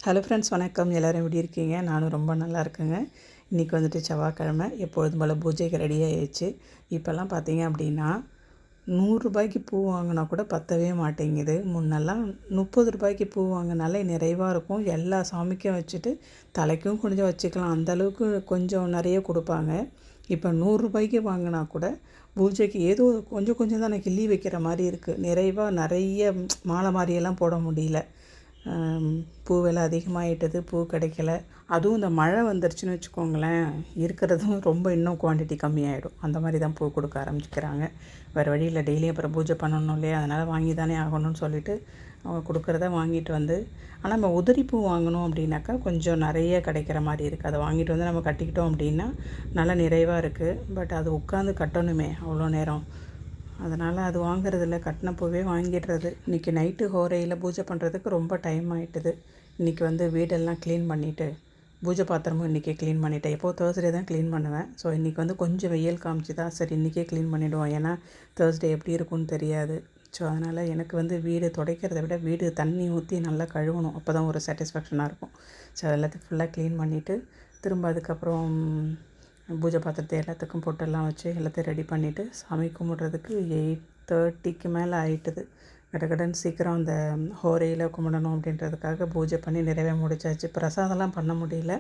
Hello friends, வணக்கம். எல்லோரும் எப்படி இருக்கீங்க? நானும் ரொம்ப நல்லா இருக்கேங்க. இன்றைக்கி வந்துட்டு செவ்வாய்க்கிழமை. எப்பொழுதும் போல் பூஜைக்கு ரெடி ஆகிடுச்சு. இப்போல்லாம் பார்த்தீங்க அப்படின்னா ரூ. 100 பூ வாங்கினா கூட பத்தவே மாட்டேங்குது. முன்னெல்லாம் ரூ. 30 பூ வாங்கினாலே நிறைவாக இருக்கும். எல்லா சாமிக்கும் வச்சுட்டு தலைக்கும் கொஞ்சம் வச்சுக்கலாம். அந்தளவுக்கு கொஞ்சம் நிறைய கொடுப்பாங்க. இப்போ ரூ. 100 வாங்கினா கூட பூஜைக்கு ஏதோ கொஞ்சம் கொஞ்சம் தான் கிள்ளி வைக்கிற மாதிரி இருக்குது. நிறைவாக நிறைய மாலை மாதிரியெல்லாம் போட முடியல. பூ விலை அதிகமாகிட்டது, பூ கிடைக்கல. அதுவும் இந்த மழை வந்துருச்சுன்னு வச்சுக்கோங்களேன், இருக்கிறதும் ரொம்ப இன்னும் குவான்டிட்டி கம்மியாகிடும். அந்த மாதிரி தான் பூ கொடுக்க ஆரம்பிச்சுக்கிறாங்க. வேறு வழி இல்லை, டெய்லியும் அப்புறம் பூஜை பண்ணணும் இல்லையா, அதனால் வாங்கி தானே ஆகணும்னு சொல்லிவிட்டு அவங்க கொடுக்குறத வாங்கிட்டு வந்து, ஆனால் நம்ம உதிரி பூ வாங்கணும் அப்படின்னாக்கா கொஞ்சம் நிறைய கிடைக்கிற மாதிரி இருக்குது. அதை வாங்கிட்டு வந்து நம்ம கட்டிக்கிட்டோம் அப்படின்னா நல்லா நிறைவாக இருக்குது. பட் அது உட்காந்து கட்டணுமே அவ்வளோ நேரம், அதனால் அது வாங்கிறதில்ல. கட்டின பூவே வாங்கிடுறது. இன்றைக்கி நைட்டு ஹோரையில் பூஜை பண்ணுறதுக்கு ரொம்ப டைம் ஆகிட்டுது. இன்றைக்கி வந்து வீடெல்லாம் க்ளீன் பண்ணிவிட்டு பூஜை பாத்திரமும் இன்றைக்கி க்ளீன் பண்ணிவிட்டேன். எப்போது தேர்ஸ்டே தான் க்ளீன் பண்ணுவேன். ஸோ இன்றைக்கி வந்து கொஞ்சம் வெயில் காமிச்சு தான் சரி இன்றைக்கே க்ளீன் பண்ணிவிடுவோம். ஏன்னா தேர்ஸ்டே எப்படி இருக்கும்னு தெரியாது. ஸோ அதனால் எனக்கு வந்து வீடு துடைக்கிறத விட வீடு தண்ணி ஊற்றி நல்லா கழுவணும். அப்போ தான் ஒரு சாட்டிஸ்ஃபேக்ஷனாக இருக்கும். ஸோ எல்லாத்தையும் ஃபுல்லாக க்ளீன் பண்ணிவிட்டு திரும்ப அதுக்கப்புறம் பூஜை பாத்திரத்தை எல்லாத்துக்கும் பொட்டெல்லாம் வச்சு எல்லாத்தையும் ரெடி பண்ணிவிட்டு சாமி கும்பிட்றதுக்கு 8:30க்கு மேலே ஆகிட்டுது. கடகடன் சீக்கிரம் அந்த ஹோரையில் கும்பிடணும் அப்படின்றதுக்காக பூஜை பண்ணி நிறைவே முடிச்சாச்சு. பிரசாதம்லாம் பண்ண முடியல.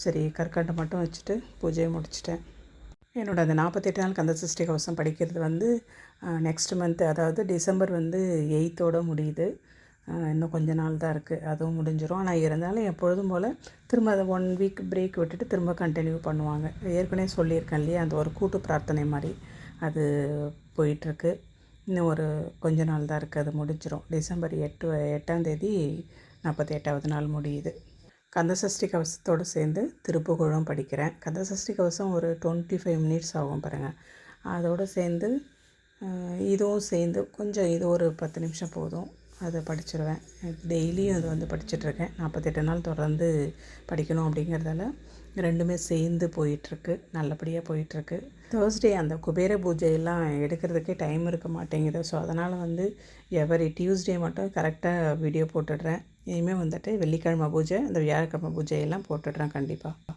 சரி கற்கண்டை மட்டும் வச்சுட்டு பூஜையை முடிச்சிட்டேன். என்னோடய அந்த 48 நாள் கந்தசஷ்டி கவசம் படிக்கிறது வந்து நெக்ஸ்ட் மந்த், அதாவது டிசம்பர் வந்து 8th முடியுது. இன்னும் கொஞ்ச நாள் தான் இருக்குது, அதுவும் முடிஞ்சிடும். ஆனால் இருந்தாலும் எப்பொழுதும் போல் திரும்ப அதை 1 வீக் பிரேக் விட்டுட்டு திரும்ப கண்டினியூ பண்ணுவாங்க. ஏற்கனவே சொல்லியிருக்கேன் இல்லையா, அந்த ஒரு கூட்டு பிரார்த்தனை மாதிரி அது போயிட்டுருக்கு. இன்னும் ஒரு கொஞ்ச நாள் தான் இருக்குது, அது முடிஞ்சிடும். டிசம்பர் 8ஆம் தேதி 48வது நாள் முடியுது. கந்தசஷ்டி கவசத்தோடு சேர்ந்து திருப்புகழும் படிக்கிறேன். கந்தசஷ்டி கவசம் ஒரு 25 மினிட்ஸ் ஆகும் பாருங்கள். அதோடு சேர்ந்து இதுவும் சேர்ந்து கொஞ்சம் இது ஒரு 10 நிமிஷம் போதும், அதை படிச்சிடுவேன். டெய்லியும் அது வந்து படிச்சிட்ருக்கேன். 48 நாள் தொடர்ந்து படிக்கணும் அப்படிங்கிறதால ரெண்டுமே சேர்ந்து போயிட்டுருக்கு, நல்லபடியாக போயிட்டுருக்கு. தேர்ஸ்டே அந்த குபேர பூஜையெல்லாம் எடுக்கிறதுக்கே டைம் இருக்க மாட்டேங்குது. ஸோ அதனால் வந்து எவரி டியூஸ்டே மட்டும் கரெக்டாக வீடியோ போட்டுடுறேன். இனிமேல் வந்துட்டு வெள்ளிக்கிழமை பூஜை, இந்த வியாழக்கிழமை பூஜையெல்லாம் போட்டுடுறேன் கண்டிப்பாக.